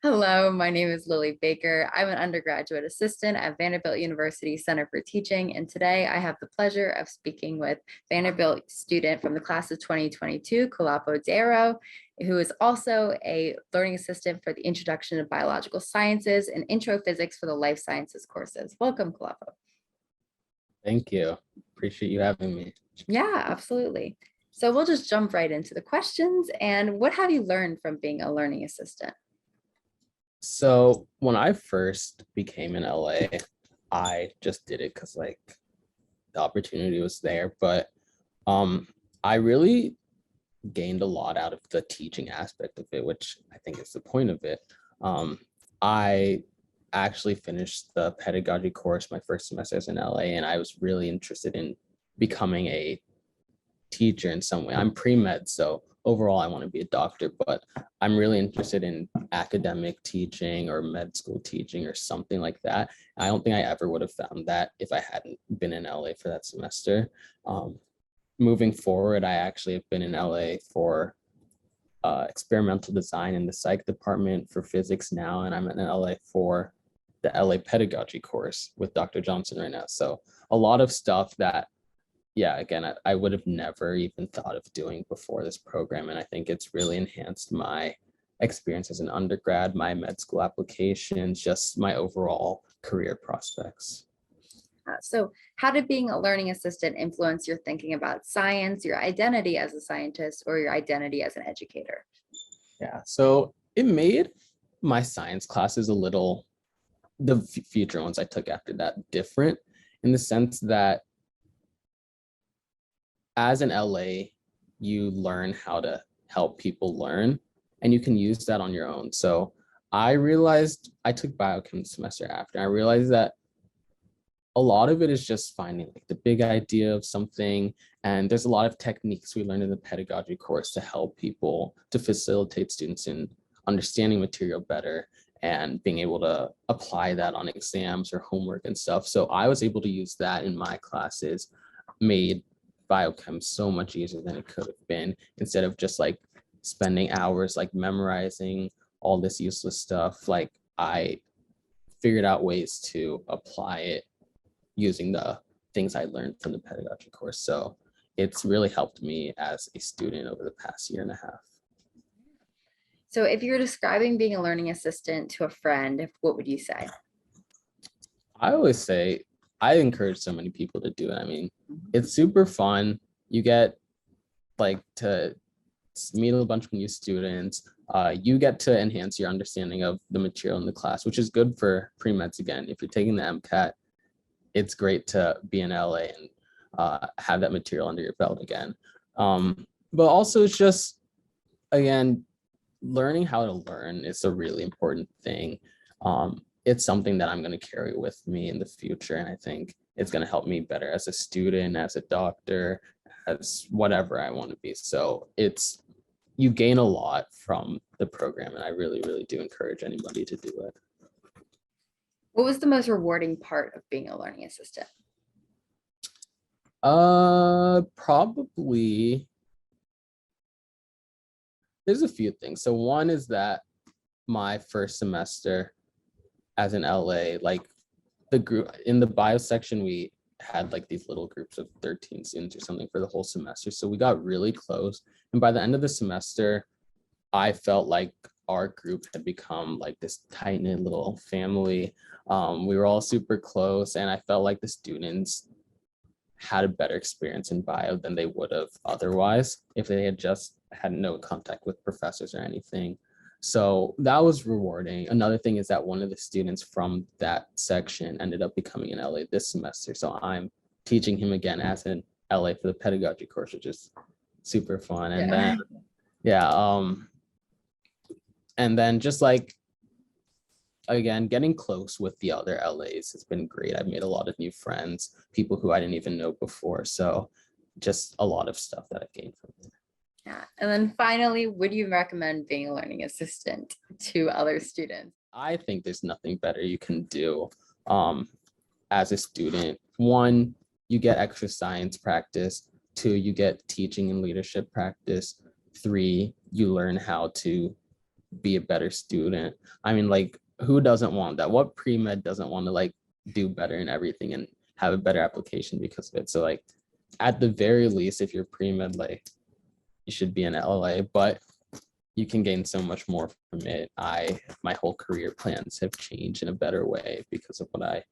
Hello, my name is Lily Baker. I'm an undergraduate assistant at Vanderbilt University Center for Teaching, and today I have the pleasure of speaking with Vanderbilt student from the class of 2022, Kolapo Dairo, who is also a learning assistant for the Introduction to Biological Sciences and Intro Physics for the Life Sciences courses. Welcome, Kolapo. Thank you. Appreciate you having me. Yeah, absolutely. So we'll just jump right into the questions. And what have you learned from being a learning assistant? So when I first became in LA, I just did it because like the opportunity was there. But um, I really gained a lot out of the teaching aspect of it, which I think is the point of it. I actually finished the pedagogy course my first semester as in LA, and I was really interested in becoming a teacher in some way. I'm pre-med, so overall I want to be a doctor, but I'm really interested in academic teaching or med school teaching or something like that. I don't think I ever would have found that if I hadn't been in LA for that semester. Moving forward, I actually have been in LA for experimental design in the psych department for physics now, and I'm in LA for the LA pedagogy course with Dr. Johnson right now. So a lot of stuff that yeah, again, I would have never even thought of doing before this program. And I think it's really enhanced my experience as an undergrad, my med school applications, just my overall career prospects. So how did being a learning assistant influence your thinking about science, your identity as a scientist, or your identity as an educator? Yeah, so it made my science classes a little, the future ones I took after that, different in the sense that as an LA, you learn how to help people learn, and you can use that on your own. So I realized I took biochem semester after. I realized that a lot of it is just finding like the big idea of something. And there's a lot of techniques we learned in the pedagogy course to help people, to facilitate students in understanding material better and being able to apply that on exams or homework and stuff. So I was able to use that in my classes, made biochem so much easier than it could have been, instead of just like spending hours like memorizing all this useless stuff. Like I figured out ways to apply it using the things I learned from the pedagogy course. So it's really helped me as a student over the past year and a half. So if you were describing being a learning assistant to a friend, what would you say? I always say I encourage so many people to do it. I mean, it's super fun. You get like to meet a bunch of new students. You get to enhance your understanding of the material in the class, which is good for pre-meds again. If you're taking the MCAT, it's great to be in LA and have that material under your belt again. But also it's just, again, learning how to learn is a really important thing. It's something that I'm going to carry with me in the future. And I think it's going to help me better as a student, as a doctor, as whatever I want to be. So you gain a lot from the program. And I really, really do encourage anybody to do it. What was the most rewarding part of being a learning assistant? Probably there's a few things. So one is that my first semester as in LA, like the group in the bio section, we had like these little groups of 13 students or something for the whole semester. So we got really close. And by the end of the semester, I felt like our group had become like this tight-knit little family. We were all super close, and I felt like the students had a better experience in bio than they would have otherwise if they had just had no contact with professors or anything. So that was rewarding. Another thing is that one of the students from that section ended up becoming in LA this semester. So I'm teaching him again as in LA for the pedagogy course, which is super fun. And then, and then just like, again, getting close with the other LAs has been great. I've made a lot of new friends, people who I didn't even know before. So just a lot of stuff that I've gained from it. Yeah. And then finally, would you recommend being a learning assistant to other students? I think there's nothing better you can do as a student. One, you get extra science practice. Two, you get teaching and leadership practice. Three, you learn how to be a better student. I mean, like, who doesn't want that? What pre-med doesn't want to like do better in everything and have a better application because of it? So like at the very least, if you're pre-med, like you should be in LA, but you can gain so much more from it. My whole career plans have changed in a better way because of what I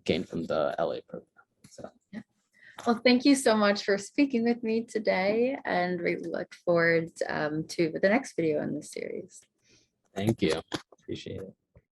gained from the LA program. So Well, thank you so much for speaking with me today, and we look forward to the next video in this series. thank you. Appreciate it.